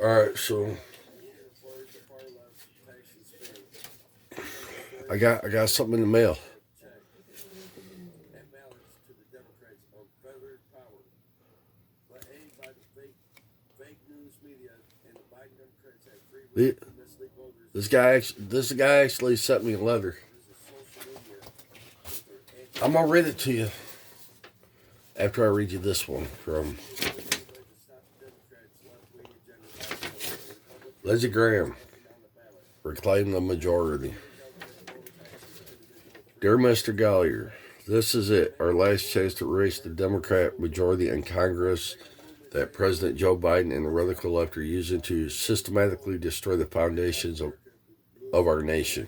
All right, so I got something in the mail. The- this guy actually sent me a letter. I'm gonna read it to you after I read you this one from Lindsey Graham. Reclaim the majority. Dear Mr. Gallier, this is it, our last chance to erase the Democrat majority in Congress that President Joe Biden and the radical left are using to systematically destroy the foundations of our nation.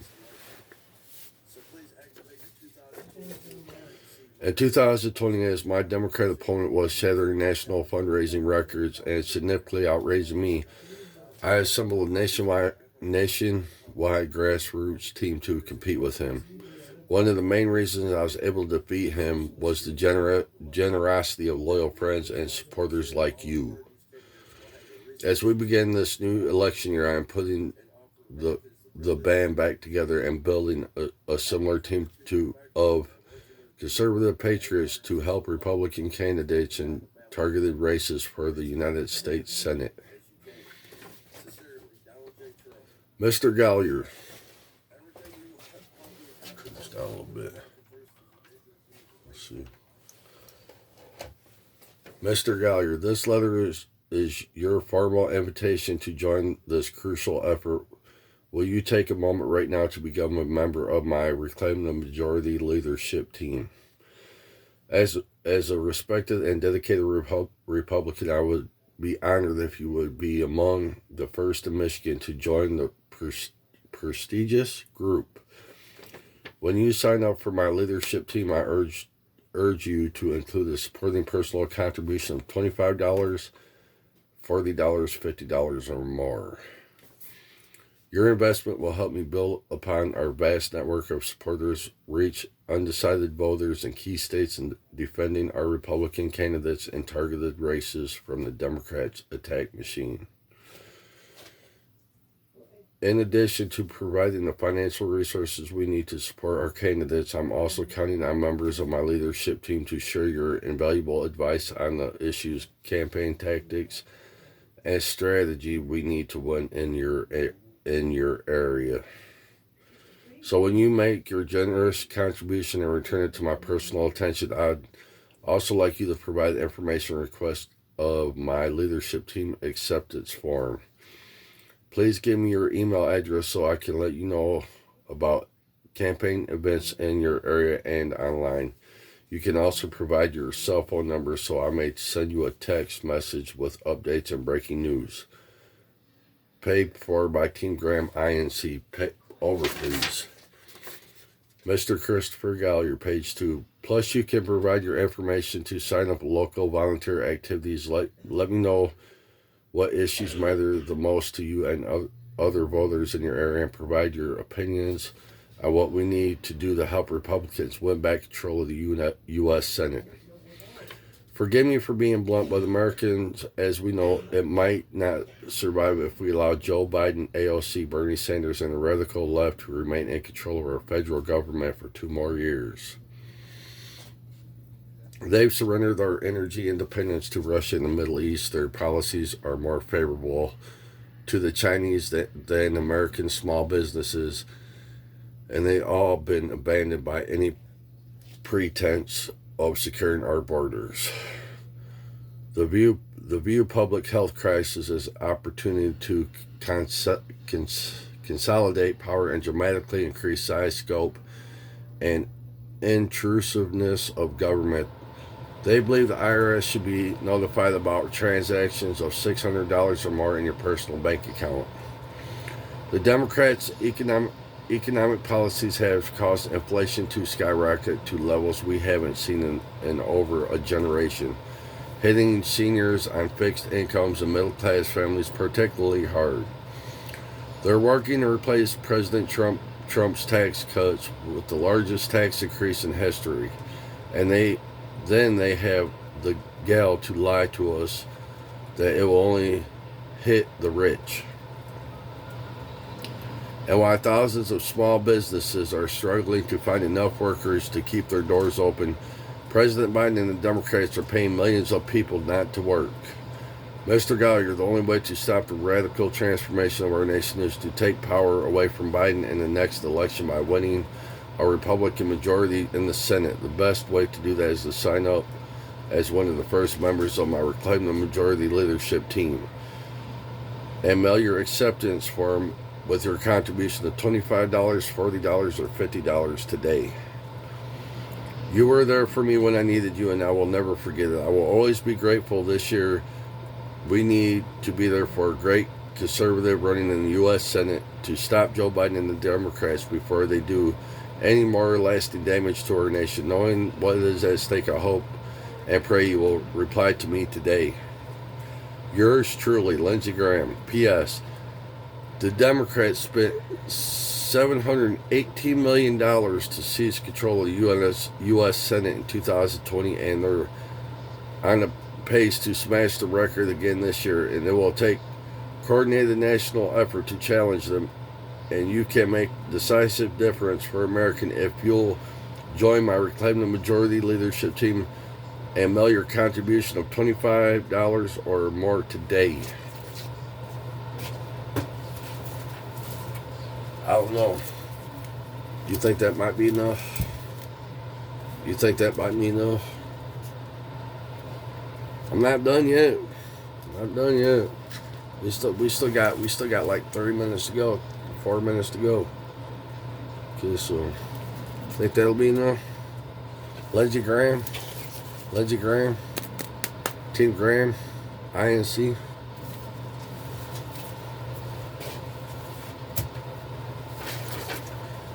In 2020, as my Democrat opponent was shattering national fundraising records and significantly outraging me, I assembled a nationwide grassroots team to compete with him. One of the main reasons I was able to defeat him was the generosity of loyal friends and supporters like you. As we begin this new election year, I am putting the band back together and building a similar team of conservative patriots to help Republican candidates in targeted races for the United States Senate. Mr. Gallier, cut this down a little bit. Let's see. Mr. Gallier, this letter is your formal invitation to join this crucial effort. Will you take a moment right now to become a member of my Reclaim the Majority leadership team? As a respected and dedicated Republican, I would be honored if you would be among the first in Michigan to join the prestigious group. When you sign up for my leadership team, I urge you to include a supporting personal contribution of $25, $40, $50, or more. Your investment will help me build upon our vast network of supporters, reach undecided voters in key states, and defending our Republican candidates in targeted races from the Democrats' attack machine. In addition to providing the financial resources we need to support our candidates, I'm also counting on members of my leadership team to share your invaluable advice on the issues, campaign tactics, and strategy we need to win in your area. So when you make your generous contribution and return it to my personal attention, I'd also like you to provide information request of my leadership team acceptance form. Please give me your email address so I can let you know about campaign events in your area and online. You can also provide your cell phone number so I may send you a text message with updates and breaking news. Paid for by Team Graham INC. Over, please. Mr. Christopher Gallier, page 2. Plus, you can provide your information to sign up local volunteer activities. Let me know what issues matter the most to you and other voters in your area, and provide your opinions on what we need to do to help Republicans win back control of the U.S. Senate. Forgive me for being blunt, but Americans, as we know, it might not survive if we allow Joe Biden, AOC, Bernie Sanders, and the radical left to remain in control of our federal government for 2 more years. They've surrendered our energy independence to Russia and the Middle East. Their policies are more favorable to the Chinese than American small businesses, and they've all been abandoned by any pretense of securing our borders. The view public health crisis as opportunity to consolidate power and dramatically increase size, scope, and intrusiveness of government. They believe the IRS should be notified about transactions of $600 or more in your personal bank account. The Democrats' economic policies have caused inflation to skyrocket to levels we haven't seen in over a generation, hitting seniors on fixed incomes and middle-class families particularly hard. They're working to replace President Trump's tax cuts with the largest tax increase in history, and they have the gall to lie to us that it will only hit the rich. And while thousands of small businesses are struggling to find enough workers to keep their doors open, President Biden and the Democrats are paying millions of people not to work. Mr. Gallagher, the only way to stop the radical transformation of our nation is to take power away from Biden in the next election by winning a Republican majority in the Senate. The best way to do that is to sign up as one of the first members of my Reclaim the Majority leadership team and mail your acceptance form with your contribution of $25, $40, or $50 today. You were there for me when I needed you, and I will never forget it. I will always be grateful. This year we need to be there for a great conservative running in the U.S. Senate to stop Joe Biden and the Democrats before they do any more lasting damage to our nation. Knowing what is at stake, I hope and pray you will reply to me today. Yours truly, Lindsey Graham. P.S. The Democrats spent $718 million to seize control of the U.S. Senate in 2020, and they're on a pace to smash the record again this year, and it will take coordinated national effort to challenge them, and you can make decisive difference for American if you'll join my Reclaim the Majority leadership team and mail your contribution of $25 or more today. I don't know. You think that might be enough? You think that might be enough? I'm not done yet. Not done yet. We still got like 30 minutes to go, 4 minutes to go. Okay, so think that'll be enough. Lindsey Graham, Team Graham, INC.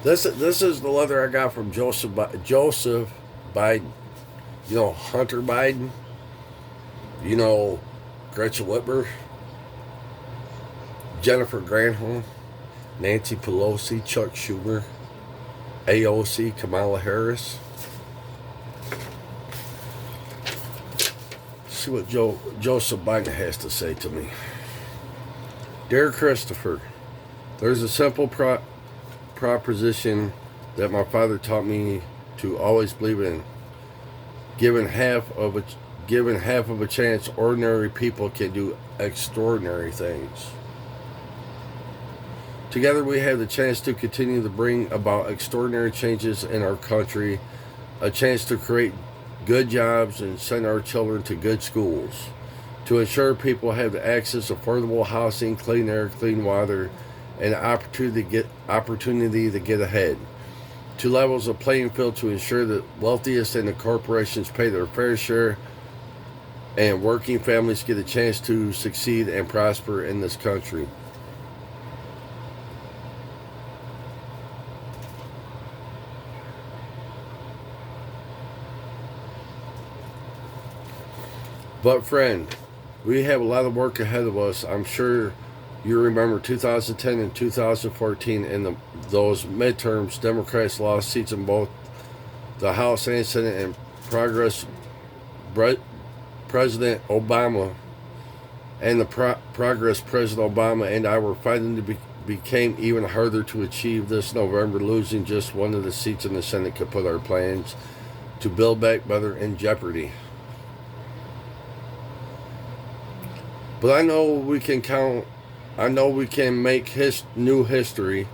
This is the letter I got from Joseph Biden. You know Hunter Biden. You know Gretchen Whitmer, Jennifer Granholm, Nancy Pelosi, Chuck Schumer, AOC, Kamala Harris. See what Joseph Biden has to say to me. Dear Christopher, there's a simple proposition that my father taught me to always believe in. Given half of a chance, ordinary people can do extraordinary things. Together we have the chance to continue to bring about extraordinary changes in our country, a chance to create good jobs and send our children to good schools, to ensure people have the access to affordable housing, clean air, clean water, and opportunity to get ahead. To levels of playing field to ensure that wealthiest and the corporations pay their fair share and working families get a chance to succeed and prosper in this country. But friend, we have a lot of work ahead of us. I'm sure you remember 2010 and 2014 and those midterms, Democrats lost seats in both the House and Senate, and President Obama and the progress President Obama and I were fighting to became even harder to achieve this November. Losing just one of the seats in the Senate could put our plans to build back better in jeopardy. But I know we can make new history,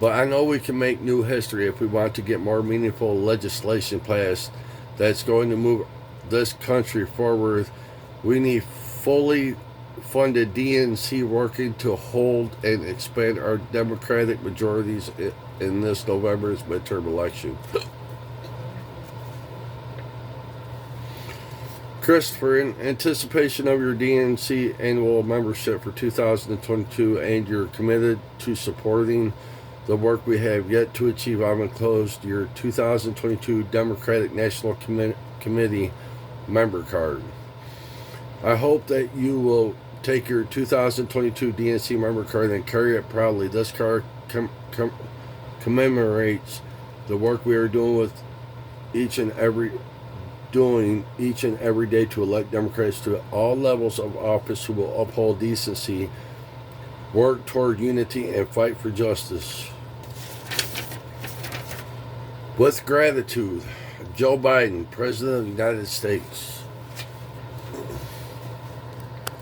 but I know we can make new history if we want to get more meaningful legislation passed that's going to move this country forward. We need fully funded DNC working to hold and expand our Democratic majorities in this November's midterm election. Christopher, in anticipation of your DNC annual membership for 2022 and you're committed to supporting the work we have yet to achieve, I'm enclosed your 2022 Democratic National Committee member card. I hope that you will take your 2022 DNC member card and carry it proudly. This card commemorates the work we are doing with each and every doing each and every day to elect Democrats to all levels of office who will uphold decency, work toward unity, and fight for justice. With gratitude, Joe Biden, President of the United States.